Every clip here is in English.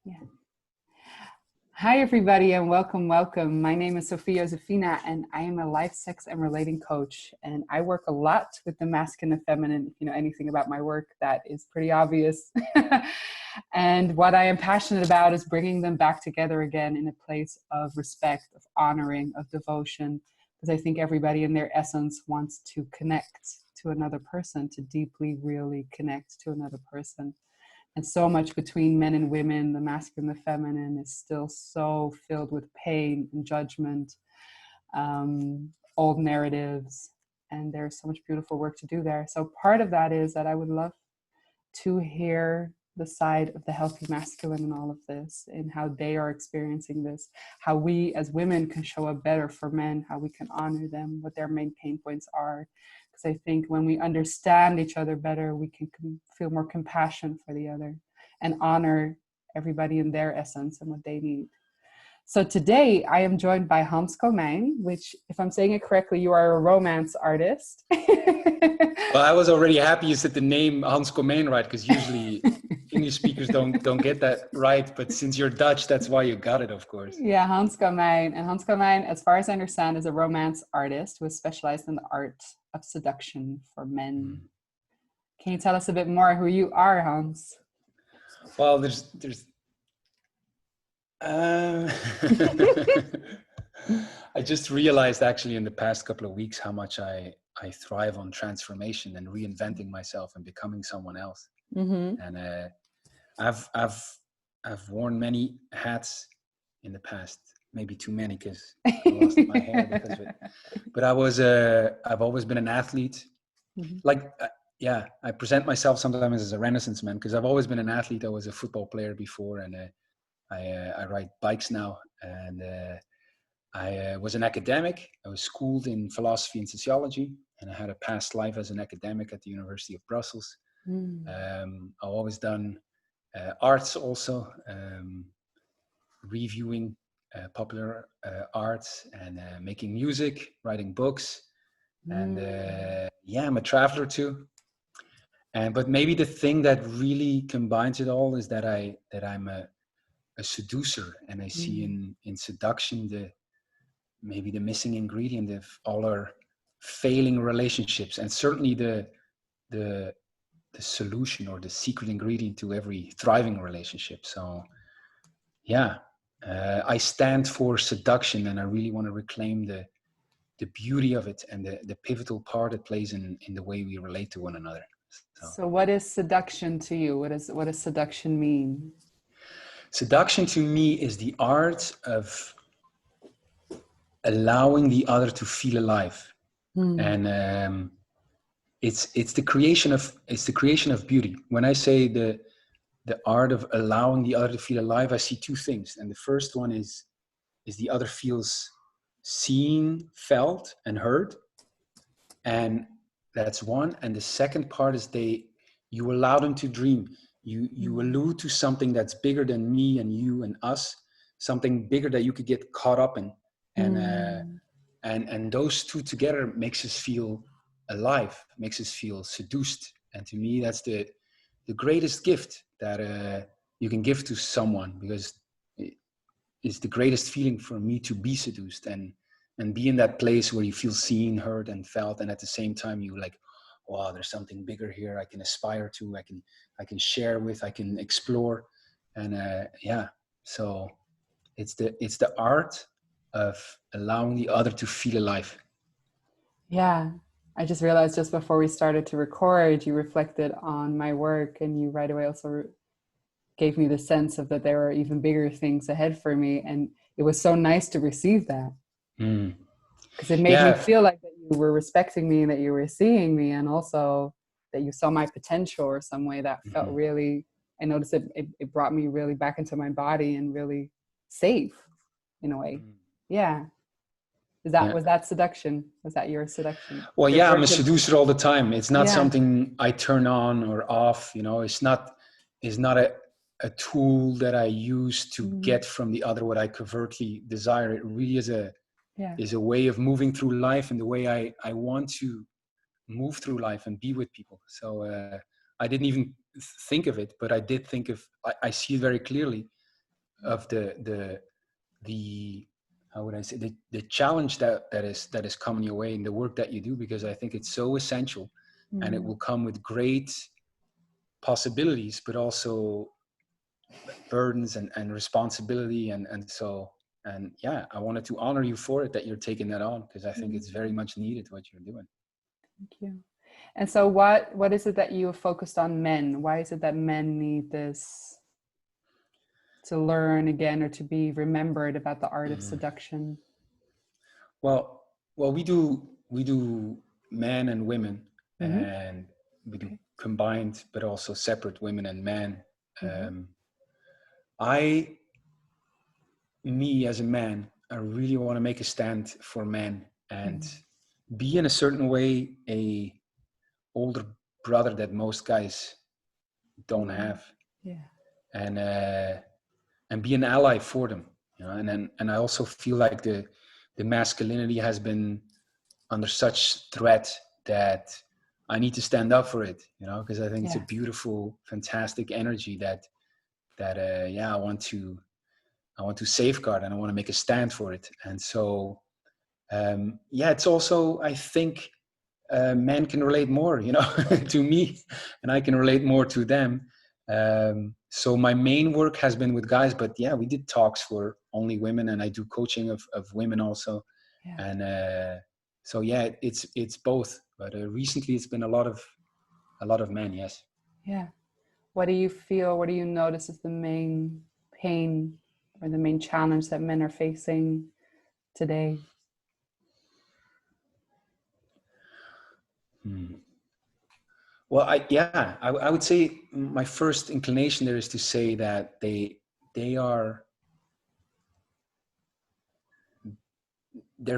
Yeah. Hi, everybody, and welcome, welcome. My name is Sophie Josephina, and I am a life, sex, and relating coach. And I work a lot with the masculine and feminine. If you know anything about my work, that is pretty obvious. And what I am passionate about is bringing them back together again in a place of respect, of honoring, of devotion, because I think everybody in their essence wants to connect to another person, to deeply, really connect to another person. And so much between men and women, the masculine and the feminine, is still so filled with pain and judgment, old narratives, and there's so much beautiful work to do there. So part of that is that I would love to hear the side of the healthy masculine in all of this, and how they are experiencing this, how we as women can show up better for men, how we can honor them, what their main pain points are. Because I think when we understand each other better, we can feel more compassion for the other and honor everybody in their essence and what they need. So today I am joined by Hans Comyn, which, if I'm saying it correctly, you are a romance artist. Well, I was already happy you said the name Hans Comyn right, because usually English speakers don't get that right. But since you're Dutch, that's why you got it, of course. Yeah, Hans Comyn. And Hans Comyn, as far as I understand, is a romance artist who is specialized in the art of seduction for men. Can you tell us a bit more who you are, Hans? Well, I just realized actually in the past couple of weeks how much I thrive on transformation and reinventing myself and becoming someone else. Mm-hmm. And I've worn many hats in the past, maybe too many because I lost my hair because of it. But I've always been an athlete. Mm-hmm. I present myself sometimes as a Renaissance man because I've always been an athlete. I was a football player before, and I ride bikes now, and I was an academic. I was schooled in philosophy and sociology, and I had a past life as an academic at the University of Brussels. I've always done arts also, reviewing popular arts and making music, writing books. And I'm a traveler too. But maybe the thing that really combines it all is that I'm a seducer, and I see in seduction maybe the missing ingredient of all our failing relationships, and certainly the solution or the secret ingredient to every thriving relationship. So I stand for seduction, and I really want to reclaim the beauty of it and the pivotal part it plays in the way we relate to one another. So what is seduction to you? What does seduction mean? Seduction to me is the art of allowing the other to feel alive. And it's the creation of beauty. When I say the art of allowing the other to feel alive, I see two things. And the first one is the other feels seen, felt, and heard. And that's one. And the second part is you allow them to dream. You allude to something that's bigger than me and you and us, something bigger that you could get caught up in. And those two together makes us feel alive, makes us feel seduced. And to me, that's the greatest gift that you can give to someone, because it's the greatest feeling for me to be seduced and be in that place where you feel seen, heard, and felt, and at the same time you like, wow, there's something bigger here I can aspire to, I can share with, I can explore. And so it's the art of allowing the other to feel alive. Yeah, I just realized just before we started to record, you reflected on my work, and you right away also gave me the sense of that there are even bigger things ahead for me. And it was so nice to receive that. Because it made me feel like that you were respecting me, that you were seeing me, and also that you saw my potential or some way that felt really, I noticed it brought me really back into my body and really safe in a way. Yeah. Was that seduction? Was that your seduction? Well, I'm a seducer all the time. It's not something I turn on or off, it's not a tool that I use to get from the other what I covertly desire. It really is a way of moving through life, and the way I want to move through life and be with people. So I didn't even think of it, but I did think of, I see it very clearly, of the how would I say, the challenge that is coming your way in the work that you do, because I think it's so essential, and it will come with great possibilities, but also burdens and responsibility. And yeah, I wanted to honor you for it, that you're taking that on, because I think it's very much needed what you're doing. Thank you. And so what is it that you have focused on men? Why is it that men need this to learn again, or to be remembered about the art of seduction? Well, we do men and women, and we do combined, but also separate women and men. Me as a man, I really want to make a stand for men and be in a certain way a older brother that most guys don't have. Yeah. And be an ally for them, you know. And I also feel like the masculinity has been under such threat that I need to stand up for it, you know, because I think it's a beautiful, fantastic energy that I want to safeguard, and I want to make a stand for it. And so it's also, I think, men can relate more, you know, to me, and I can relate more to them. So my main work has been with guys, but yeah, we did talks for only women, and I do coaching of women also. And so yeah, it's both, but recently it's been a lot of men. Yes. Yeah. What do you feel, what do you notice is the main pain or the main challenge that men are facing today? Well, I would say my first inclination there is to say that their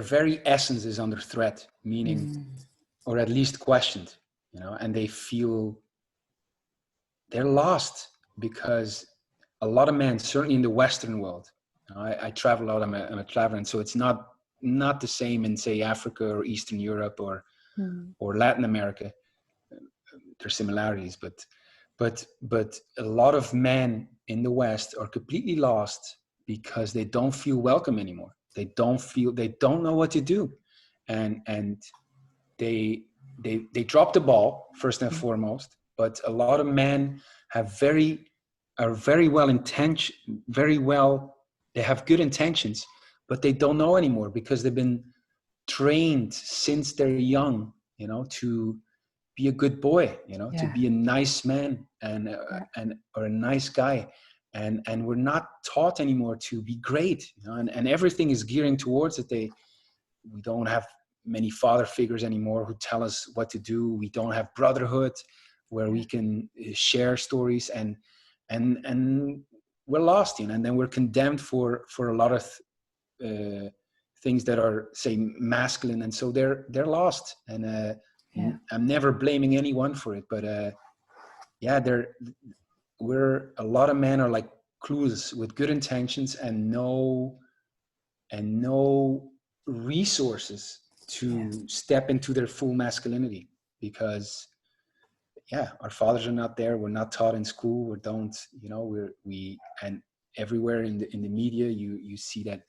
very essence is under threat, meaning, or at least questioned, you know, and they feel they're lost, because a lot of men, certainly in the Western world, you know, I travel a lot, I'm a traveler, and so it's not the same in, say, Africa or Eastern Europe or Latin America. There's similarities, but a lot of men in the West are completely lost because they don't feel welcome anymore. They don't know what to do, and they drop the ball first and foremost. But a lot of men are very well intentioned, they have good intentions, but they don't know anymore because they've been trained since they're young, you know, to be a good boy, you know, to be a nice man or a nice guy. And we're not taught anymore to be great, you know, and everything is gearing towards it. We don't have many father figures anymore who tell us what to do. We don't have brotherhood where we can share stories, and we're lost, you know, and then we're condemned for a lot of things that are, say, masculine, and so they're lost. And I'm never blaming anyone for it, but a lot of men are like clueless with good intentions and no resources to step into their full masculinity, because our fathers are not there. We're not taught in school. And everywhere in the media you see that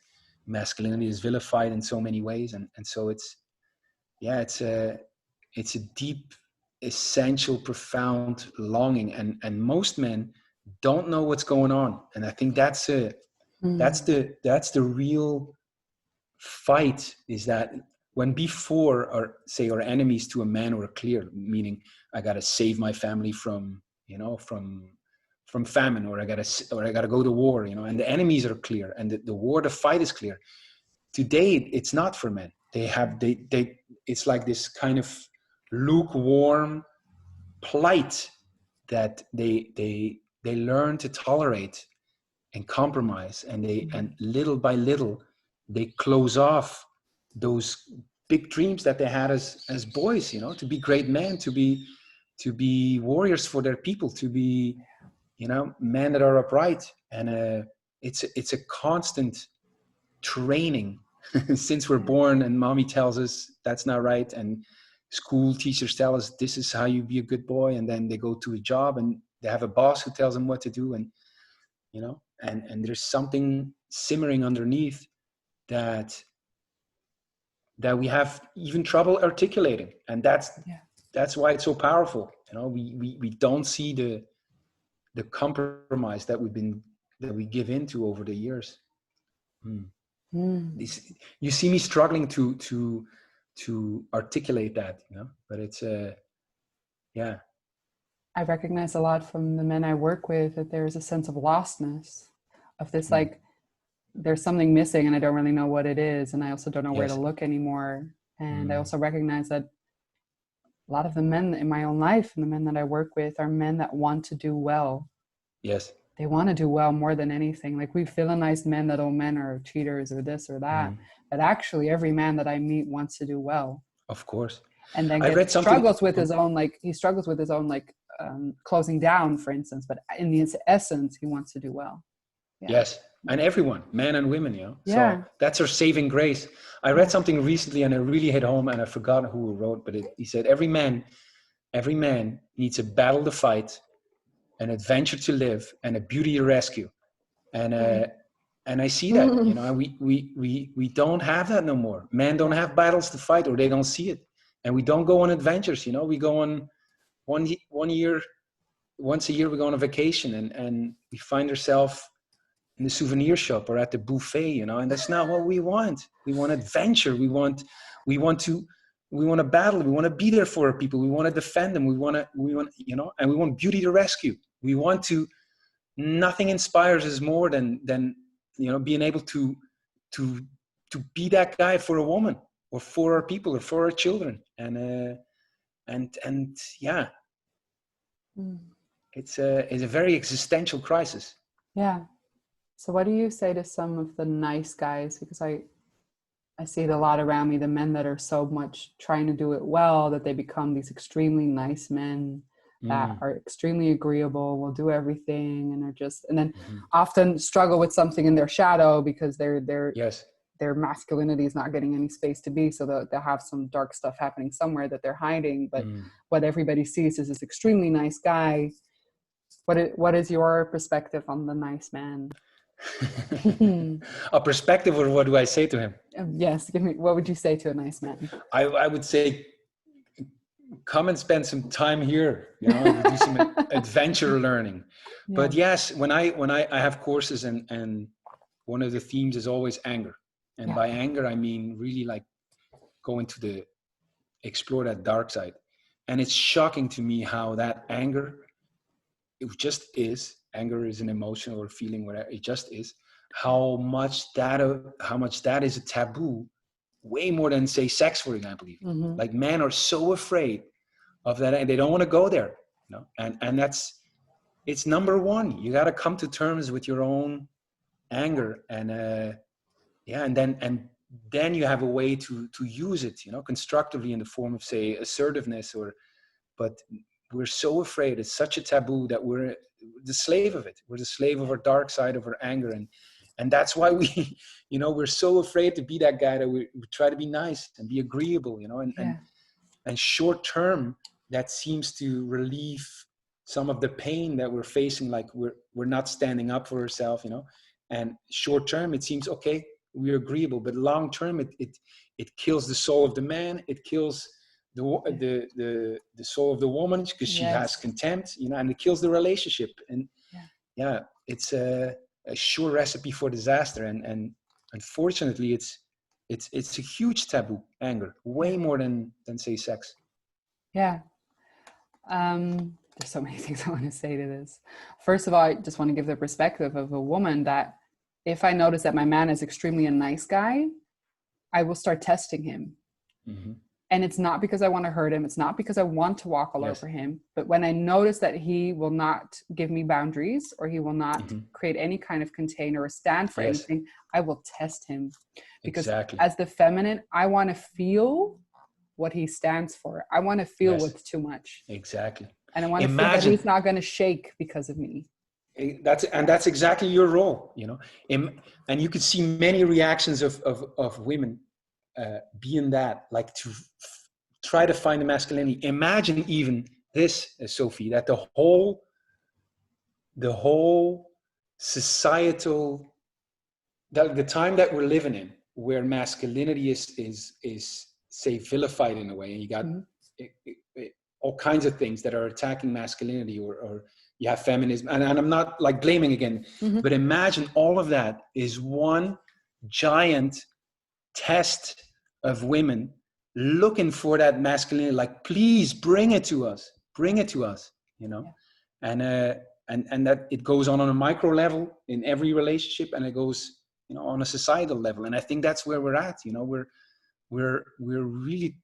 masculinity is vilified in so many ways, and so it's a deep, essential, profound longing, and most men don't know what's going on. And I think that's the real fight, is that when before, or say, our enemies to a man were clear, meaning I got to save my family from famine, or I got to go to war, you know, and the enemies are clear, and the fight is clear. Today it's not for men. It's like this kind of lukewarm plight that they learn to tolerate and compromise, and little by little they close off those big dreams that they had as boys, you know, to be great men, to be warriors for their people, to be, you know, men that are upright. And it's a constant training since we're born, and mommy tells us that's not right, and school teachers tell us this is how you be a good boy, and then they go to a job and they have a boss who tells them what to do. And you know, and there's something simmering underneath that we have even trouble articulating, and that's why it's so powerful. You know, we don't see the compromise that we give into over the years. You see me struggling to articulate that, you know, but it's yeah. I recognize a lot from the men I work with that there's a sense of lostness, of this like there's something missing and I don't really know what it is, and I also don't know where to look anymore. And I also recognize that a lot of the men in my own life and the men that I work with are men that want to do well. Yes. They want to do well more than anything. Like, we villainize men that, oh, men are cheaters or this or that. But actually every man that I meet wants to do well. Of course. And then I struggles with his own, like, he struggles with his own, like, closing down, for instance, but in his essence, he wants to do well. Yeah. Yes. And everyone, men and women, you know. Yeah. So that's our saving grace. I read something recently and it really hit home, and I forgot who wrote, but he said, every man needs a battle to fight, an adventure to live, and a beauty to rescue. And I see that, you know, we don't have that no more. Men don't have battles to fight, or they don't see it. And we don't go on adventures, you know. We go on once a year, we go on a vacation, and we find ourselves in the souvenir shop or at the buffet, you know, and that's not what we want. We want adventure. We want to battle. We want to be there for our people. We want to defend them. We want, you know, and we want beauty to rescue. We want to, nothing inspires us more than, you know, being able to be that guy for a woman or for our people or for our children. And yeah, it's a very existential crisis. Yeah. So what do you say to some of the nice guys? Because I see it a lot around me, the men that are so much trying to do it well that they become these extremely nice men that are extremely agreeable, will do everything, and are just, and then often struggle with something in their shadow because their masculinity is not getting any space to be. So they'll have some dark stuff happening somewhere that they're hiding. But what everybody sees is this extremely nice guy. What is your perspective on the nice man? A perspective, or what do I say to him? Yes, what would you say to a nice man? I would say, come and spend some time here, you know, do some adventure learning. Yeah. But yes, when I have courses, and one of the themes is always anger. And by anger, I mean really like going to explore that dark side. And it's shocking to me how that anger, it just is. Anger is an emotion or a feeling, whatever it just is. How much that is a taboo, way more than, say, sex, for example. Even. Like, men are so afraid of that, and they don't want to go there. You know, and it's number one. You got to come to terms with your own anger, and and then you have a way to use it, you know, constructively in the form of, say, assertiveness, but we're so afraid. It's such a taboo that we're the slave of it. We're the slave of our dark side, of our anger. And that's why we, you know, we're so afraid to be that guy, that we try to be nice and be agreeable, you know, and short term, that seems to relieve some of the pain that we're facing. Like, we're not standing up for ourselves, you know, and short term, it seems, okay, we're agreeable, but long term, it kills the soul of the man. It kills the soul of the woman, because she has contempt, you know, and it kills the relationship. And it's a sure recipe for disaster. And unfortunately, it's a huge taboo, anger, way more than say sex. Yeah. There's so many things I want to say to this. First of all, I just want to give the perspective of a woman that if I notice that my man is extremely a nice guy, I will start testing him. And it's not because I want to hurt him. It's not because I want to walk all over him. But when I notice that he will not give me boundaries, or he will not create any kind of container or stand for anything, I will test him. Because as the feminine, I want to feel what he stands for. I want to feel what's too much. Exactly. And I want to feel that he's not going to shake because of me. That's exactly your role, you know. And you could see many reactions of women being that, like, to try to find the masculinity. Imagine even this, Sophie, that the whole societal, the time that we're living in, where masculinity is say vilified in a way, and you got all kinds of things that are attacking masculinity, or you have feminism, and I'm not like blaming again, but imagine all of that is one giant test of women looking for that masculinity, like, please bring it to us, you know. And that it goes on a micro level in every relationship, and it goes, you know, on a societal level. And I think that's where we're at, you know. We're really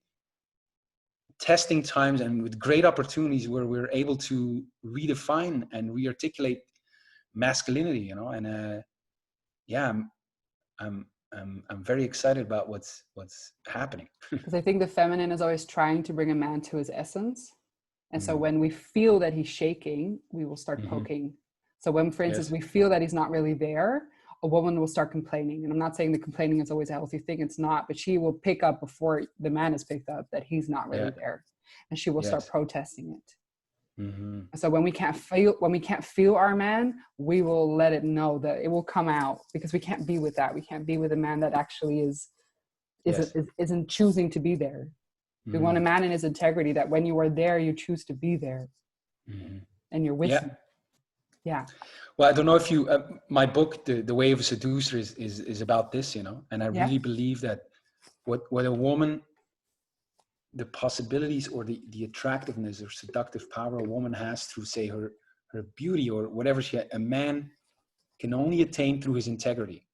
testing times, and with great opportunities where we're able to redefine and rearticulate masculinity, you know. And yeah, I'm very excited about what's happening. Because I think the feminine is always trying to bring a man to his essence. And so when we feel that he's shaking, we will start poking. So when, for instance, we feel that he's not really there, a woman will start complaining. And I'm not saying that complaining is always a healthy thing. It's not, but she will pick up before the man has picked up that he's not really there. And she will start protesting it. So when we can't feel our man, we will let it know that it will come out, because we can't be with that. We can't be with a man that actually isn't choosing to be there. We want a man in his integrity, that when you are there, you choose to be there, and you're with him. Yeah. Well, I don't know if you, my book, The Way of a Seducer is about this, you know, and I really believe that what a woman, the possibilities or the attractiveness or seductive power a woman has through, say, her beauty or whatever a man can only attain through his integrity.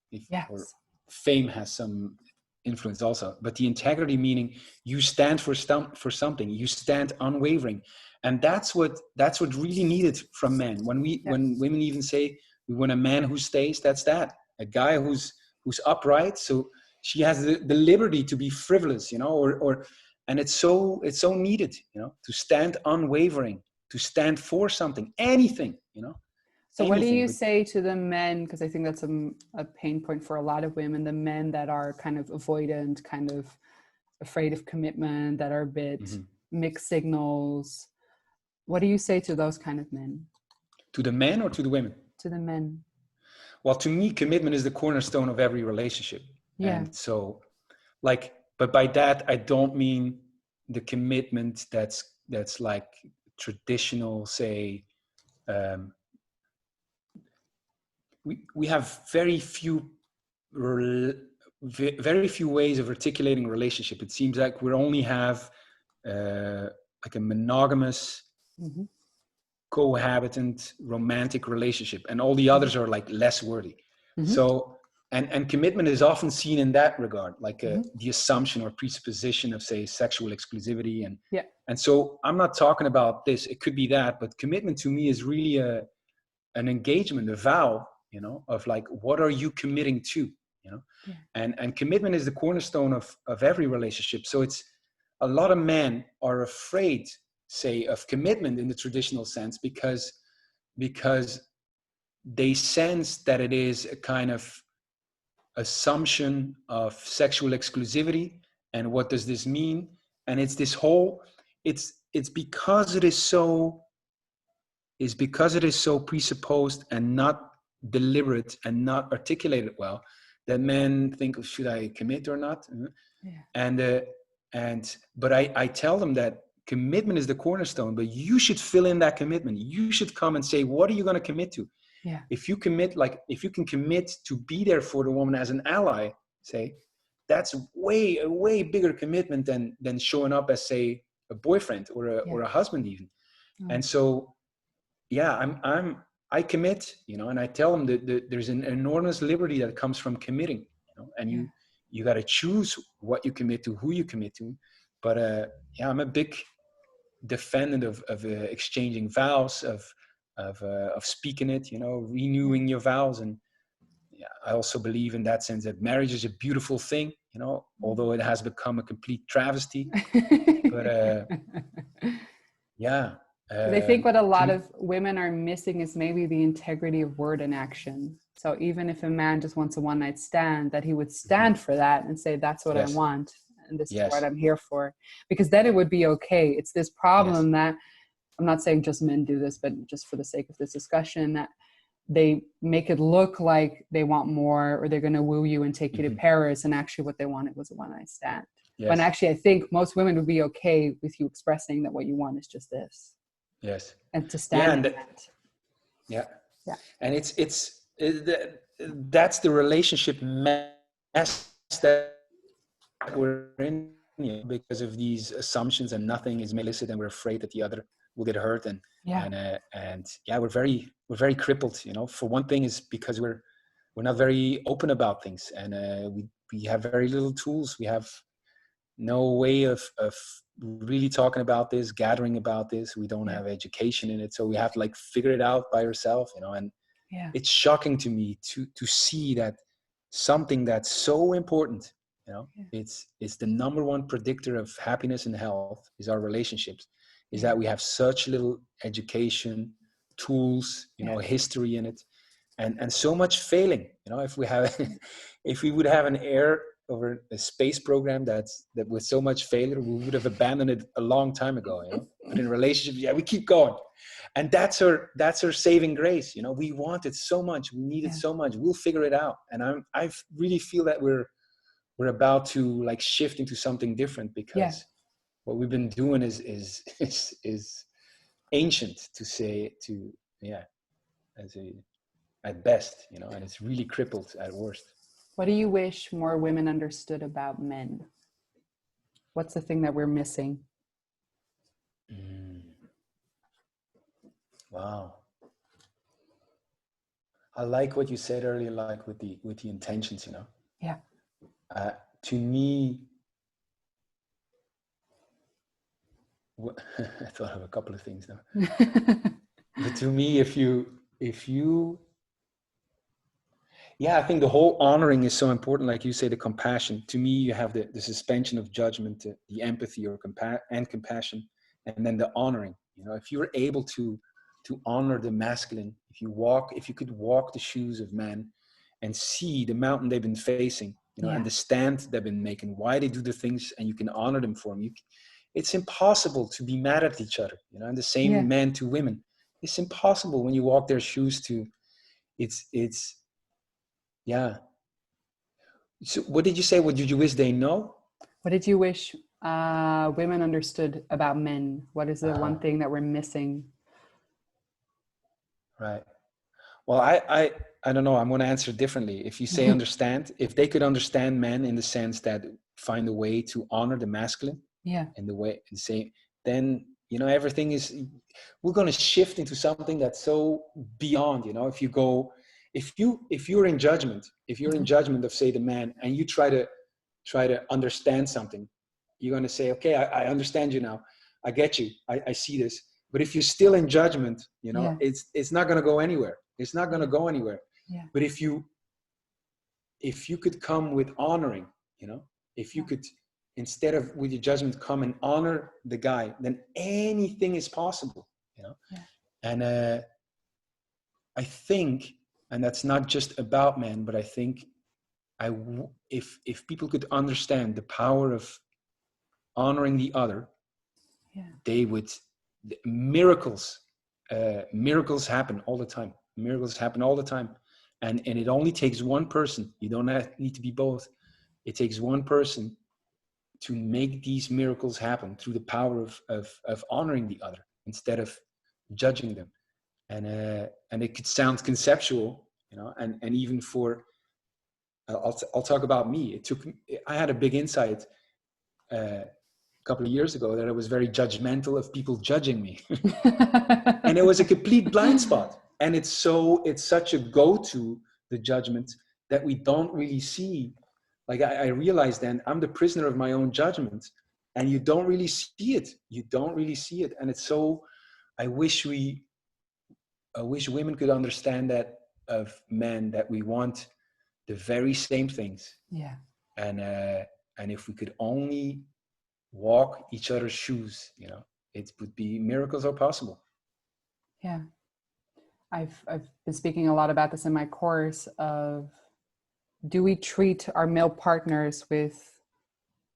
Or fame has some influence also, but the integrity, meaning you stand for something, you stand unwavering. And that's what really needed from men. When women even say we want a man who stays, that's a guy who's upright. So she has the liberty to be frivolous, you know, and it's so needed, you know, to stand unwavering, to stand for something, anything, you know. So what do you say to the men? Because I think that's a pain point for a lot of women, the men that are kind of avoidant, kind of afraid of commitment, that are a bit mixed signals. What do you say to those kind of men? To the men or to the women? To the men. Well, to me, commitment is the cornerstone of every relationship. Yeah. And so, like, but by that, I don't mean the commitment that's like traditional, say, we have very few ways of articulating a relationship. It seems like we only have like a monogamous, cohabitant, romantic relationship, and all the others are like less worthy. So, and commitment is often seen in that regard, like the assumption or presupposition of, say, sexual exclusivity. And so I'm not talking about this. It could be that, but commitment to me is really an engagement, a vow, you know, of like, what are you committing to, you know? And commitment is the cornerstone of every relationship. So it's, a lot of men are afraid, say, of commitment in the traditional sense, because they sense that it is a kind of assumption of sexual exclusivity. And what does this mean? And it's this whole, it's because it is so presupposed and not deliberate and not articulated well, that men think, should I commit or not? But I tell them that commitment is the cornerstone, but you should fill in that commitment. You should come and say, what are you going to commit to? If you commit, like, if you can commit to be there for the woman as an ally, say, that's a way bigger commitment than showing up as, say, a boyfriend or a husband even. And so, I commit, you know, and I tell them that there's an enormous liberty that comes from committing, you know, and you got to choose what you commit to, who you commit to. But I'm a big defendant of exchanging vows, of speaking it, you know, renewing your vows. And I also believe in that sense that marriage is a beautiful thing, you know, although it has become a complete travesty. But I think what a lot of women are missing is maybe the integrity of word and action. So even if a man just wants a one-night stand, that he would stand for that and say, that's what I want, and this is what I'm here for. Because then it would be okay. It's this problem that, I'm not saying just men do this, but just for the sake of this discussion, that they make it look like they want more, or they're going to woo you and take you to Paris, and actually what they wanted was a one-night stand. Yes. When actually I think most women would be okay with you expressing that what you want is just this. Yes. And to stand in that. Yeah. Yeah. And that's the relationship mess that we're in, because of these assumptions, and nothing is made illicit, and we're afraid that the other will get hurt. And we're very crippled, for one thing is because we're not very open about things, and we have very little tools. We have no way of really talking about this, gathering about this. We don't have education in it, so we have to figure it out by ourselves, and it's shocking to me to see that something that's so important, it's the number one predictor of happiness and health is our relationships, is that we have such little education, tools, history in it, and so much failing. If we would have an air over a space program that with so much failure, we would have abandoned it a long time ago. But in relationships, we keep going, and that's our saving grace. We want it so much, we need it so much. We'll figure it out, and I really feel that we're about to shift into something different, because what we've been doing is ancient, to say, at best, and it's really crippled at worst. What do you wish more women understood about men? What's the thing that we're missing? Wow. I like what you said earlier, with the intentions, Yeah. To me, I thought of a couple of things now. But to me, if you I think the whole honoring is so important. Like you say, the compassion. To me, you have the suspension of judgment, the empathy and compassion, and then the honoring. If you're able to honor the masculine, if you could walk the shoes of men and see the mountain they've been facing, and the stand they've been making, why they do the things, and you can honor them for them. It's impossible to be mad at each other, and the same men to women. It's impossible when you walk their shoes to, it's. So what did you say? What did you wish they know? What did you wish women understood about men? What is the one thing that we're missing? Right. Well, I don't know. I'm going to answer differently. If you say understand, if they could understand men in the sense that find a way to honor the masculine, in the way and say, then everything is. We're going to shift into something that's so beyond. If you're in judgment, of, say, the man, and you try to understand something, you're going to say, okay, I understand you now. I get you. I see this. But if you're still in judgment, it's not going to go anywhere. It's not going to go anywhere. Yeah. But if you could come with honoring, if you could, instead of with your judgment, come and honor the guy, then anything is possible, Yeah. And I think, and that's not just about men, but I think if people could understand the power of honoring the other, they would, miracles happen all the time. Miracles happen all the time. And it only takes one person. You don't need to be both. It takes one person to make these miracles happen through the power of honoring the other instead of judging them. And it could sound conceptual, and even for, I'll talk about me. I had a big insight a couple of years ago that I was very judgmental of people judging me. And it was a complete blind spot. And it's such a go-to, the judgment, that we don't really see. I realized then I'm the prisoner of my own judgment, and you don't really see it. And it's so, I wish women could understand that of men, that we want the very same things. Yeah. And if we could only walk each other's shoes, it would be, miracles are possible. Yeah. I've been speaking a lot about this in my course of, do we treat our male partners with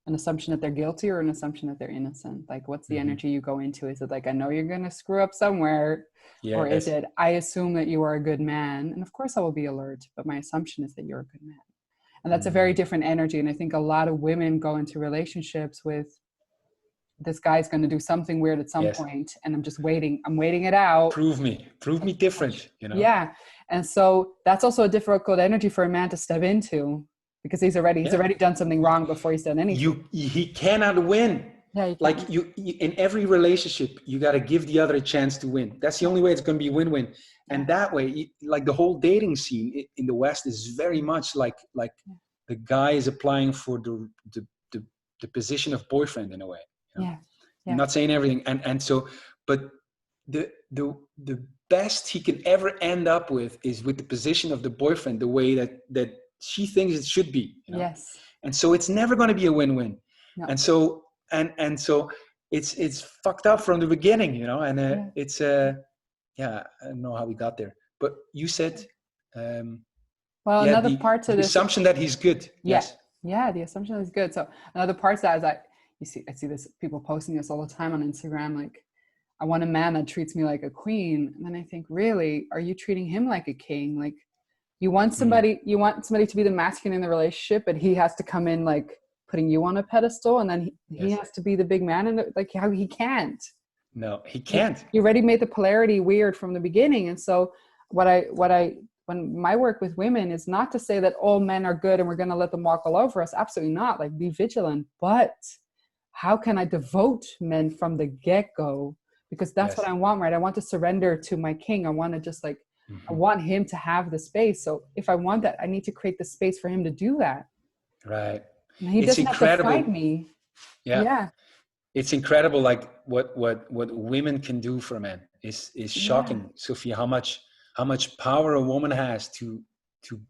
an assumption that they're guilty or an assumption that they're innocent? Like, what's the Mm-hmm. energy you go into? Is it like, I know you're going to screw up somewhere? Or is Yes. it, I assume that you are a good man, and of course I will be alert, but my assumption is that you're a good man. And that's a very Mm. different energy. And I think a lot of women go into relationships with, this guy's going to do something weird at some Yes. point, and I'm just waiting. I'm waiting it out. Prove me different, you know? Yeah. And so that's also a difficult energy for a man to step into, because he's already Yeah. done something wrong before he's done anything. He cannot win. Yeah, you Like can't. you in every relationship, you got to give the other a chance to win. That's the only way it's going to be win-win. And that way, like the whole dating scene in the West is very much like the guy is applying for the position of boyfriend in a way. You know? Yeah. I'm not saying everything, and so, but the best he can ever end up with is with the position of the boyfriend, the way that she thinks it should be. You know? Yes. And so it's never going to be a win-win. No. And so and so it's fucked up from the beginning, you know. And it's I don't know how we got there, but you said another part to the this assumption that he's good. Yes. Yeah, the assumption is good. So another part to that is I see this, people posting this all the time on Instagram, like, I want a man that treats me like a queen. And then I think, really, are you treating him like a king? Like, you want somebody to be the masculine in the relationship, but he has to come in like putting you on a pedestal, and then he has to be the big man, and like, how he can't. No, he can't. You already made the polarity weird from the beginning. And so when my work with women is not to say that all men are good and we're going to let them walk all over us. Absolutely not. Like, be vigilant. But how can I devote men from the get-go? Because that's what I want, right? I want to surrender to my king. I want to just like, I want him to have the space. So if I want that, I need to create the space for him to do that. Right. And he doesn't have to fight me. Yeah. It's incredible. Like what women can do for men is shocking, Sophie, how much power a woman has to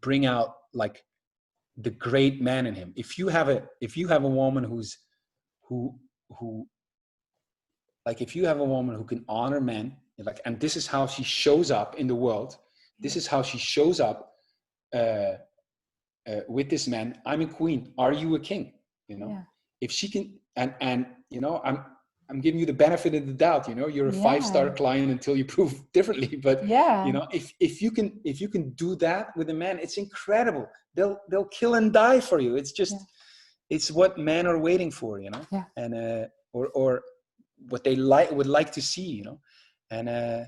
bring out like the great man in him. If you have a woman if you have a woman who can honor men, like, and this is how she shows up in the world. This is how she shows up with this man. I'm a queen. Are you a king? You know, if she can, and you know, I'm giving you the benefit of the doubt. You know, you're a 5-star client until you prove differently. But you know, if you can do that with a man, it's incredible. They'll kill and die for you. It's just, it's what men are waiting for. You know, and or what they would like to see. You know, and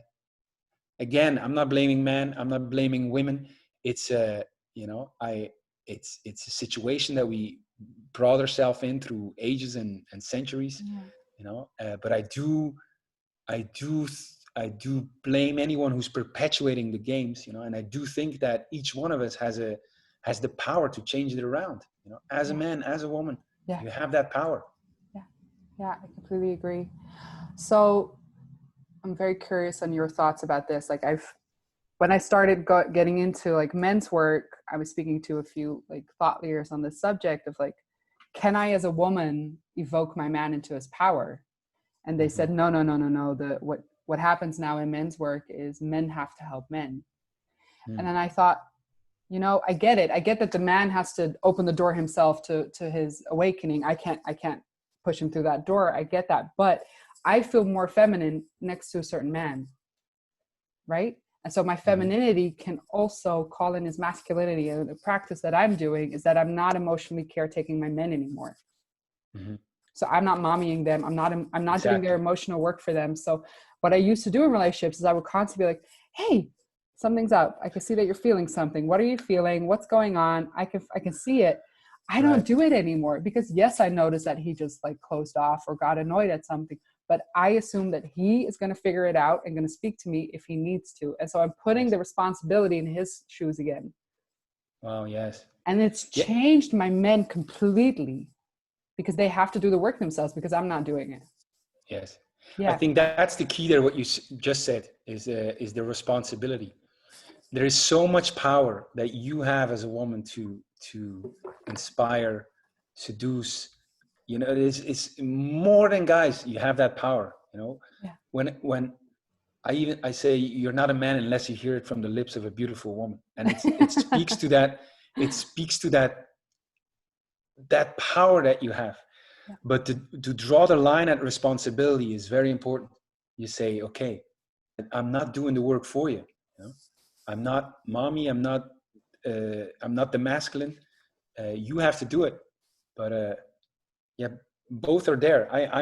again, I'm not blaming men. I'm not blaming women. It's you know, it's a situation that we brought ourselves in through ages and centuries. You know, but I do blame anyone who's perpetuating the games, you know, and I do think that each one of us has the power to change it around, you know, as a man, as a woman. You have that power. Yeah, I completely agree. So I'm very curious on your thoughts about this. Like, when I started getting into like men's work, I was speaking to a few like thought leaders on this subject of like, can I as a woman evoke my man into his power? And they said, no. What happens now in men's work is men have to help men. And then I thought, you know, I get it. I get that the man has to open the door himself to his awakening. I can't push him through that door. I get that. But I feel more feminine next to a certain man. Right? And so my femininity can also call in his masculinity. And the practice that I'm doing is that I'm not emotionally caretaking my men anymore. So I'm not mommying them. I'm not doing their emotional work for them. So what I used to do in relationships is I would constantly be like, hey, something's up. I can see that you're feeling something. What are you feeling? What's going on? I can see it. I don't do it anymore because yes, I noticed that he just like closed off or got annoyed at something, but I assume that he is going to figure it out and going to speak to me if he needs to. And so I'm putting the responsibility in his shoes again. Wow. Yes. And it's changed my men completely because they have to do the work themselves because I'm not doing it. Yes. I think that's the key there. What you just said is the responsibility. There is so much power that you have as a woman to inspire, seduce. You know, it's more than guys. You have that power. You know, when I say you're not a man unless you hear it from the lips of a beautiful woman, and it speaks to that. It speaks to that power that you have. Yeah. But to draw the line at responsibility is very important. You say, okay, I'm not doing the work for you. You know? I'm not mommy. I'm not the masculine. You have to do it. But yeah, both are there. I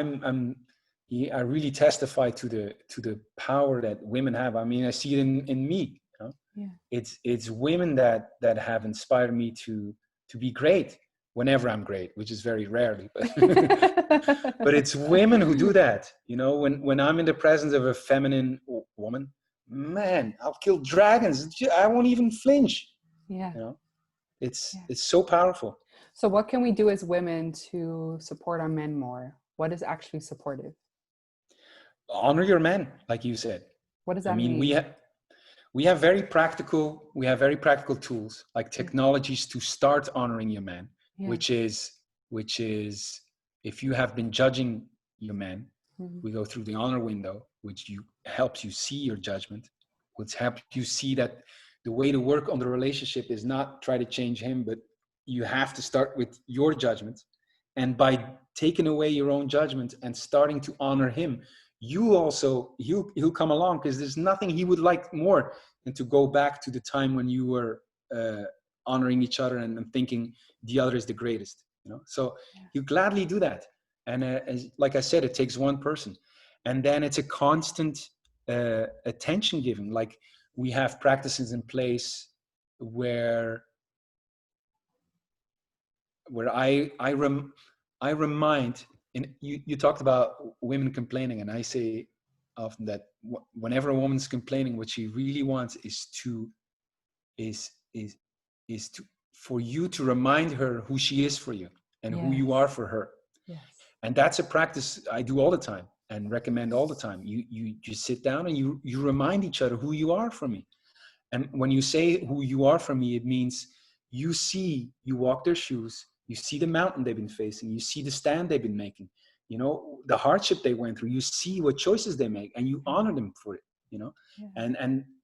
really testify to the power that women have. I mean, I see it in me. You know? Yeah. It's women that have inspired me to be great whenever I'm great, which is very rarely, but but it's women who do that. You know, when I'm in the presence of a feminine woman, man, I'll kill dragons. I won't even flinch. Yeah. You know, it's so powerful. So what can we do as women to support our men more? What is actually supportive? Honor your men, like you said. What does I that mean, mean? we have very practical tools like technologies to start honoring your man, which is if you have been judging your man, we go through the honor window, which helps you see your judgment, which helps you see that the way to work on the relationship is not try to change him, but you have to start with your judgment. And by taking away your own judgment and starting to honor him, he'll come along, because there's nothing he would like more than to go back to the time when you were honoring each other and thinking the other is the greatest. You know, so you gladly do that. And like I said, it takes one person, and then it's a constant attention giving. Like, we have practices in place where I remind, and you talked about women complaining, and I say often that whenever a woman's complaining, what she really wants is for you to remind her who she is for you and who you are for her. Yes. And that's a practice I do all the time and recommend all the time. You just sit down and you remind each other who you are for me. And when you say who you are for me, it means you walk their shoes, you see the mountain they've been facing, you see the stand they've been making, you know, the hardship they went through, you see what choices they make, and you honor them for it, you know. And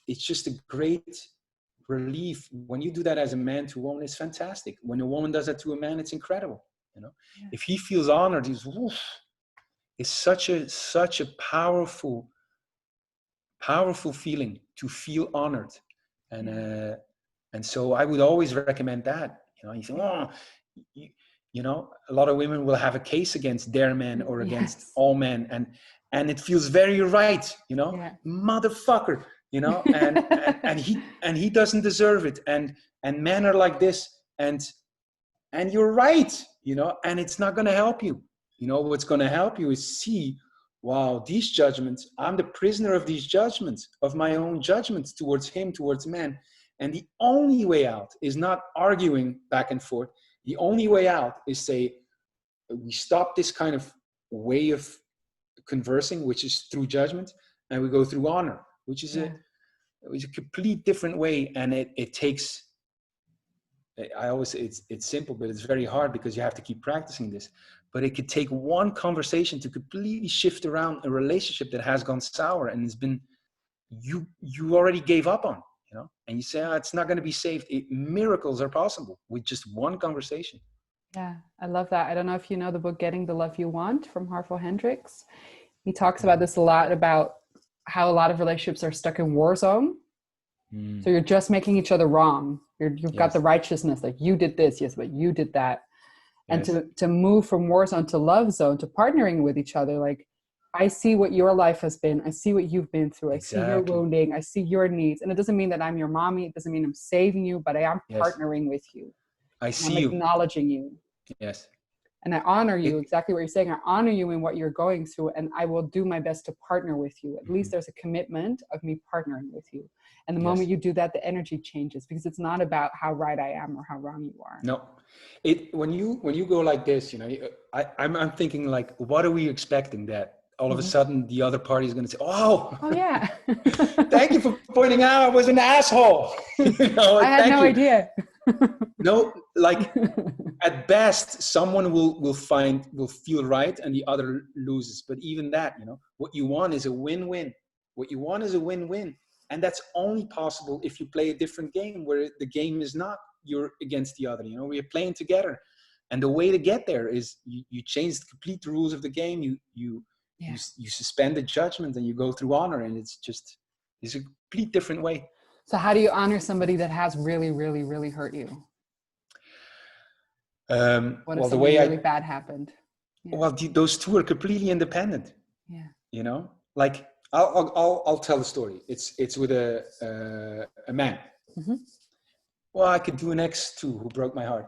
it's just a great relief when you do that as a man to a woman. It's fantastic. When a woman does that to a man, it's incredible, you know. If he feels honored, it's such a powerful feeling to feel honored. And so I would always recommend that. You know, you think, you know, a lot of women will have a case against their men or against all men, and it feels very right, you know, motherfucker, you know, and he doesn't deserve it, and men are like this, and you're right, you know, and it's not going to help you. You know, what's going to help you is see, wow, these judgments, I'm the prisoner of these judgments, of my own judgments towards him, towards man. And the only way out is not arguing back and forth. The only way out is say, we stop this kind of way of conversing, which is through judgment, and we go through honor, which is a complete different way. And it takes, I always say it's simple, but it's very hard because you have to keep practicing this. But it could take one conversation to completely shift around a relationship that has gone sour and has been, you already gave up on, you know, and you say, it's not going to be saved. Miracles are possible with just one conversation. Yeah, I love that. I don't know if you know the book Getting the Love You Want from Hartful Hendricks. He talks about this a lot, about how a lot of relationships are stuck in war zone. So you're just making each other wrong. You've got the righteousness, like you did this, yes, but you did that. And to move from war zone to love zone, to partnering with each other, like, I see what your life has been. I see what you've been through. I see your wounding. I see your needs. And it doesn't mean that I'm your mommy. It doesn't mean I'm saving you, but I am partnering with you. I see I'm you. Acknowledging you. Yes. And I honor you, exactly what you're saying. I honor you in what you're going through, and I will do my best to partner with you. At least there's a commitment of me partnering with you. And the moment you do that, the energy changes, because it's not about how right I am or how wrong you are. No, when you go like this, you know, I'm thinking, like, what are we expecting, that all of a sudden the other party is going to say, oh yeah, thank you for pointing out I was an asshole. You know, I had no idea. No, like, at best, someone will feel right and the other loses. But even that, you know, what you want is a win-win. What you want is a win-win. And that's only possible if you play a different game, where the game is not you're against the other. You know, we're playing together. And the way to get there is you change the complete rules of the game. You suspend the judgment and you go through honor, and it's a complete different way. So how do you honor somebody that has really, really, really hurt you? What if Well, the something way really bad happened? Yeah. well, those two are completely independent. Yeah. You know, like I'll tell the story. It's with a man. Mm-hmm. Well, I could do an ex too who broke my heart.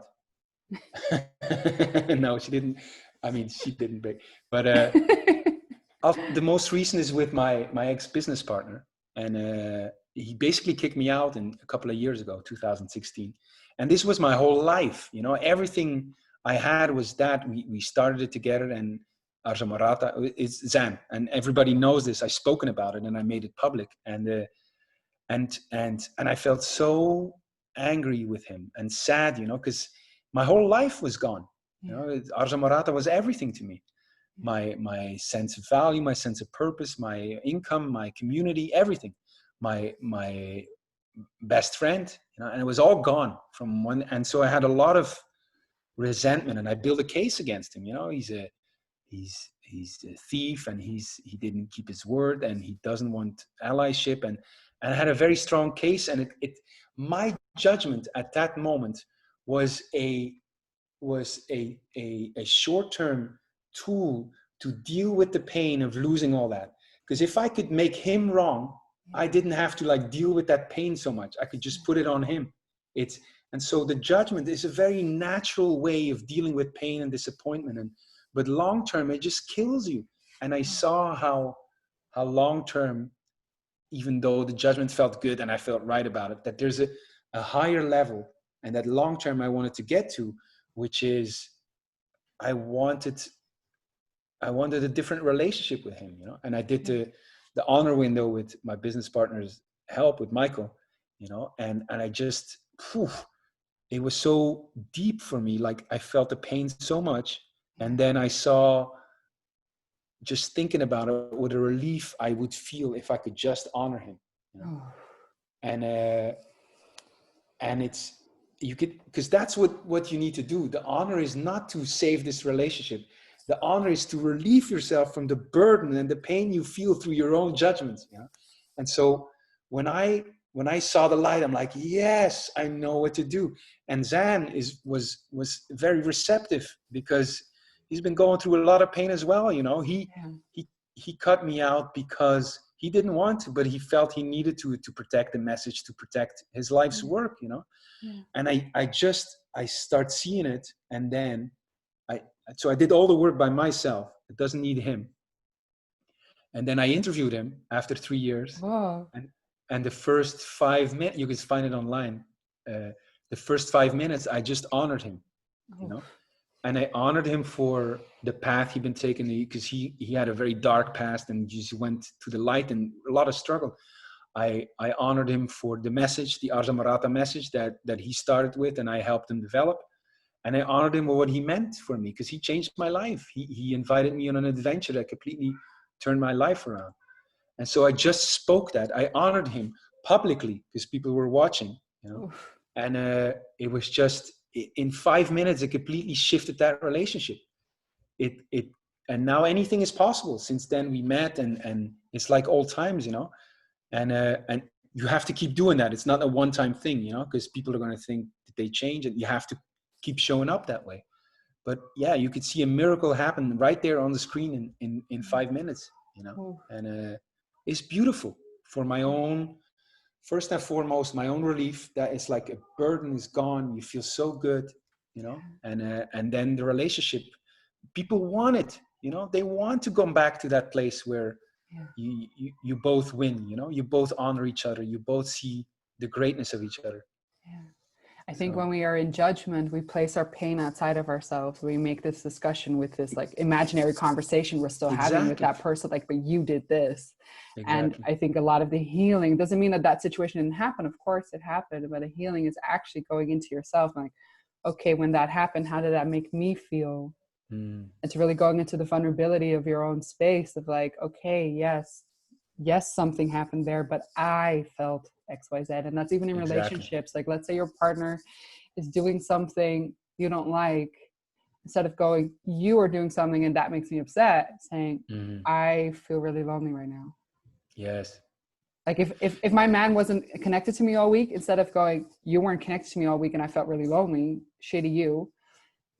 No, she didn't. I mean, she didn't break. But the most recent is with my ex business partner, and he basically kicked me out a couple of years ago, 2016. And this was my whole life. You know, everything I had was that we started it together. And Arja Morata is Zan, and everybody knows this. I've spoken about it and I made it public. And I felt so angry with him and sad, you know, because my whole life was gone. You know, Arja Morata was everything to me. My sense of value, my sense of purpose, my income, my community, everything. My best friend, you know, and it was all gone from one. And so I had a lot of resentment, and I built a case against him. You know, he's a thief, and he didn't keep his word, and he doesn't want allyship, and I had a very strong case. And my judgment at that moment was a short-term tool to deal with the pain of losing all that. Because if I could make him wrong, I didn't have to like deal with that pain so much. I could just put it on him. And so the judgment is a very natural way of dealing with pain and disappointment. But long term, it just kills you. And I saw how long term, even though the judgment felt good and I felt right about it, that there's a higher level, and that long term I wanted to get to, which is I wanted a different relationship with him, you know. And I did the honor window with my business partner's help with Michael, you know, and I just, it was so deep for me. Like I felt the pain so much. And then I saw, just thinking about it, what a relief I would feel if I could just honor him, you know? And it's, you could, because that's what you need to do. The honor is not to save this relationship. The honor is to relieve yourself from the burden and the pain you feel through your own judgments, you know? And so when I saw the light, I'm like, yes, I know what to do. And Zan was very receptive, because he's been going through a lot of pain as well. You know, he cut me out because he didn't want to, but he felt he needed to protect the message, to protect his life's work, you know? And I start seeing it. And then so I did all the work by myself. It doesn't need him. And then I interviewed him after 3 years. Whoa. And the first 5 minutes, you can find it online. The first 5 minutes, I just honored him, you know? And I honored him for the path he'd been taking, because he had a very dark past and just went to the light and a lot of struggle. I honored him for the message, the Arja Morata message that he started with, and I helped him develop. And I honored him for what he meant for me, because he changed my life. He invited me on an adventure that completely turned my life around. And so I just spoke that. I honored him publicly because people were watching, you know. Oof. And it was just, in 5 minutes, it completely shifted that relationship. And now anything is possible. Since then we met, and it's like old times, you know. And you have to keep doing that. It's not a one-time thing, you know, because people are going to think that they change, and you have to keep showing up that way. But yeah, you could see a miracle happen right there on the screen in 5 minutes, you know. Oof. And it's beautiful for my own, first and foremost, my own relief, that it's like a burden is gone. You feel so good, you know. And then the relationship, people want it, you know. They want to come back to that place where you both win, you know. You both honor each other. You both see the greatness of each other. Yeah. I think when we are in judgment, we place our pain outside of ourselves. We make this discussion with this like imaginary conversation we're still having with that person, like, but you did this. And I think a lot of the healing doesn't mean that situation didn't happen. Of course it happened, but the healing is actually going into yourself. Like, okay, when that happened, how did that make me feel? It's really going into the vulnerability of your own space of like, okay, yes, something happened there, but I felt XYZ. And that's even in relationships. Like, let's say your partner is doing something you don't like, instead of going, you are doing something and that makes me upset, saying, Mm-hmm. I feel really lonely right now. Yes. Like if my man wasn't connected to me all week, instead of going, you weren't connected to me all week and I felt really lonely, shitty you,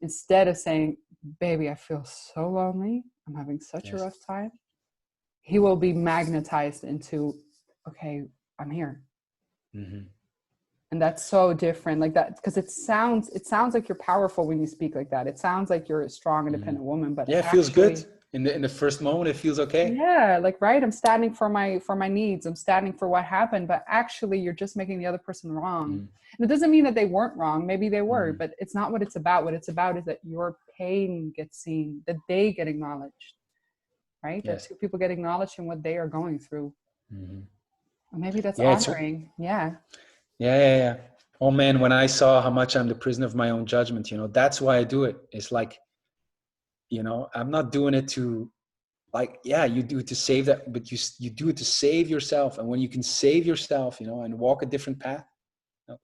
instead of saying, baby, I feel so lonely, I'm having such a Yes. rough time, he will be magnetized into, okay, I'm here. Mm-hmm. And that's so different, like that, because it sounds like you're powerful when you speak like that. It sounds like you're a strong, independent woman, but Yeah, it feels good. In the first moment, it feels okay. yeah, like, right, I'm standing for my needs. I'm standing for what happened, but actually you're just making the other person wrong. And it doesn't mean that they weren't wrong. Maybe they were, but it's not what it's about. What it's about is that your pain gets seen, that they get acknowledged, right? Yes. That two people get acknowledged in what they are going through. Maybe that's honoring. Yeah. Oh man, when I saw how much I'm the prisoner of my own judgment, that's why I do it. It's like, I'm not doing it to, like, yeah, you do it to save that, but you do it to save yourself. And when you can save yourself, and walk a different path,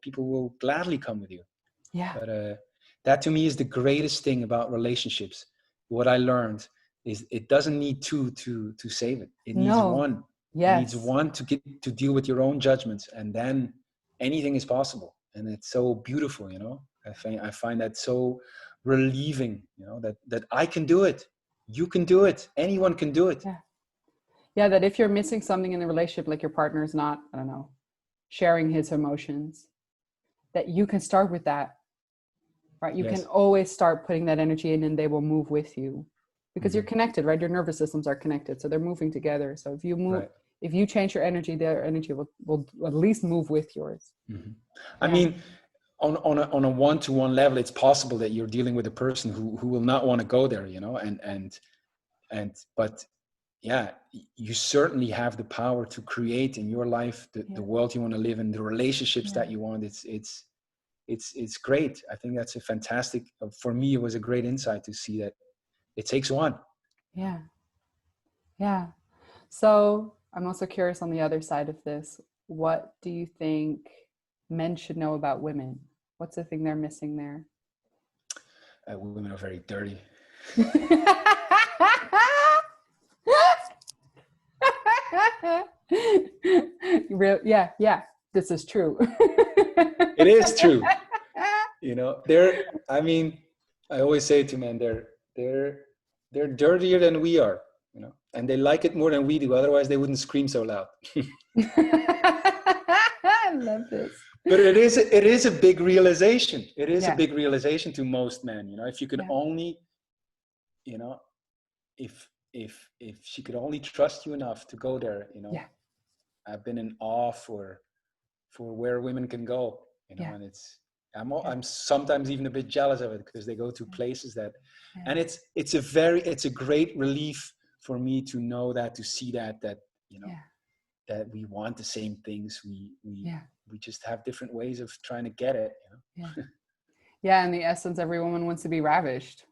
people will gladly come with you. Yeah. But that to me is the greatest thing about relationships. What I learned is it doesn't need two to save it. It needs one. Yes. It needs one to get to deal with your own judgments, and then anything is possible. And it's so beautiful, I find that so relieving, that I can do it. You can do it. Anyone can do it. Yeah, that if you're missing something in the relationship, like your partner is not, I don't know, sharing his emotions, that you can start with that, right? You can always start putting that energy in and they will move with you because you're connected, right? Your nervous systems are connected. So they're moving together. So if you move, if you change your energy, their energy will at least move with yours. I mean, on a one-to-one level, it's possible that you're dealing with a person who will not want to go there, but yeah, you certainly have the power to create in your life the world you want to live in, the relationships that you want. It's great. I think that's a fantastic, for me, it was a great insight to see that it takes one. Yeah. So I'm also curious on the other side of this. What do you think men should know about women? What's the thing they're missing there? Women are very dirty. Yeah, this is true. It is true. I always say to men, they're dirtier than we are, and they like it more than we do. Otherwise they wouldn't scream so loud. I love this. But it is a big realization. It is a big realization to most men, if you could only, if she could only trust you enough to go there, I've been in awe for where women can go, and I'm sometimes even a bit jealous of it because they go to places that, and it's a great relief for me to know that, to see that that we want the same things. We just have different ways of trying to get it. Yeah, in the essence, every woman wants to be ravished.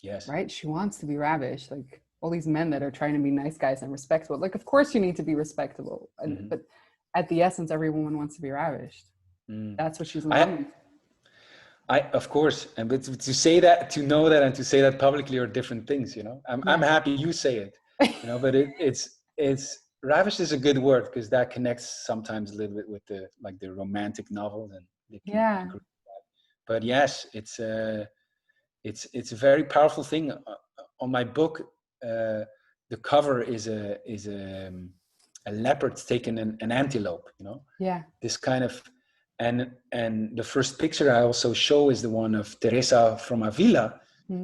Yes. Right? She wants to be ravished. Like all these men that are trying to be nice guys and respectable. Like, of course you need to be respectable. But at the essence, every woman wants to be ravished. That's what she's longing. Of course. But to say that, to know that, and to say that publicly are different things, I'm happy you say it, but it's ravished is a good word because that connects sometimes a little bit with the romantic novels and but yes, it's a very powerful thing. On my book, the cover is a leopard taking an antelope, this kind of, and the first picture I also show is the one of Teresa from Avila,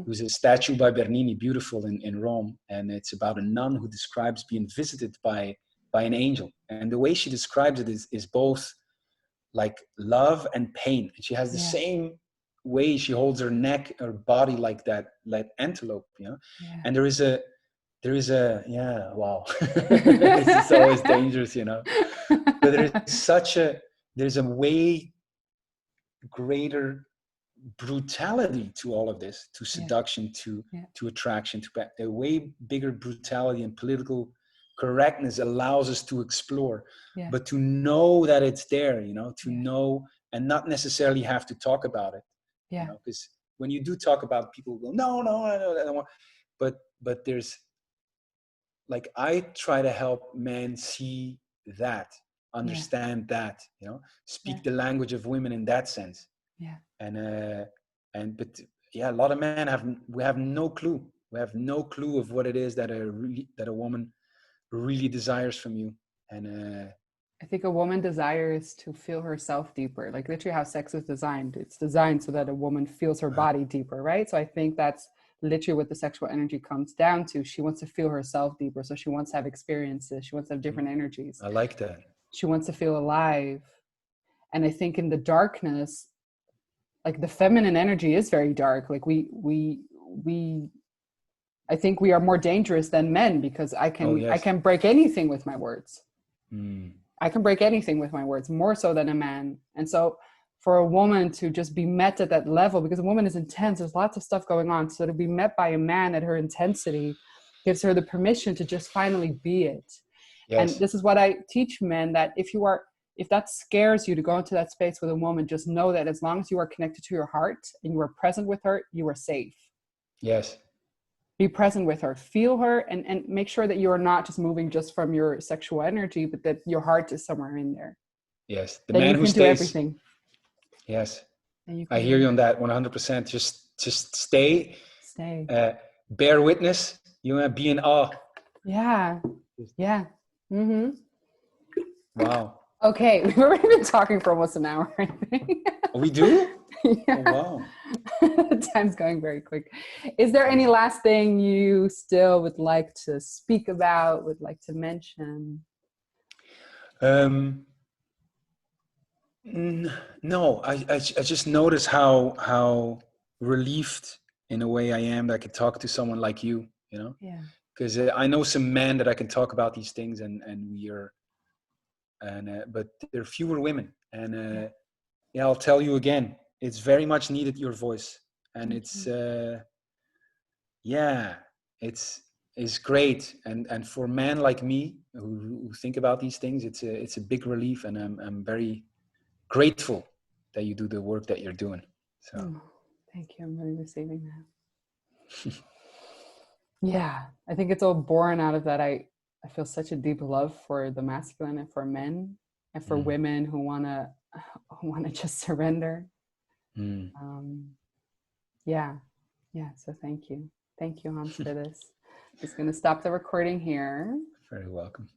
who's a statue by Bernini, beautiful in Rome, and it's about a nun who describes being visited by an angel, and the way she describes it is both like love and pain, and she has the same way she holds her neck, her body like that, like antelope, and there is a wow. This is always dangerous, but there's a way greater brutality to all of this, to seduction, to attraction, to a way bigger brutality, and political correctness allows us to explore, but to know that it's there, to know, and not necessarily have to talk about it, because when you do talk about, people go, no, I don't want. But there's, like, I try to help men see that, understand that, you know, speak the language of women in that sense. Yeah. But yeah, a lot of men we have no clue. We have no clue of what it is that a woman really desires from you. And I think a woman desires to feel herself deeper, like literally how sex is designed. It's designed so that a woman feels her body deeper, right? So I think that's literally what the sexual energy comes down to. She wants to feel herself deeper. So she wants to have experiences. She wants to have different energies. I like that. She wants to feel alive. And I think in the darkness, like the feminine energy is very dark. Like I think we are more dangerous than men, because I can break anything with my words. I can break anything with my words, more so than a man. And so for a woman to just be met at that level, because a woman is intense, there's lots of stuff going on. So to be met by a man at her intensity gives her the permission to just finally be it. Yes. And this is what I teach men, that if that scares you to go into that space with a woman, just know that as long as you are connected to your heart and you are present with her, you are safe. Yes. Be present with her, feel her, and make sure that you are not just moving just from your sexual energy, but that your heart is somewhere in there. Yes. The man who stays. Do everything. Yes. I hear you on that 100%. Just stay. Bear witness. You want to be in awe. Yeah. Yeah. Mm-hmm. Wow. Okay. We've already been talking for almost an hour, I think. We do? Yeah. Oh, wow. Time's going very quick. Is there any last thing you still would like to speak about, would like to mention? No, I just notice how relieved in a way I am that I could talk to someone like you, you know? Yeah. Because I know some men that I can talk about these things, but there are fewer women. And yeah, I'll tell you again, it's very much needed, your voice. And it's great. And for men like me who think about these things, it's a big relief, and I'm very grateful that you do the work that you're doing. So thank you. I'm really receiving that. Yeah, I think it's all born out of that. I feel such a deep love for the masculine and for men and for women who want to just surrender. Yeah. So thank you, Hans, for this. Just going to stop the recording here. Very welcome.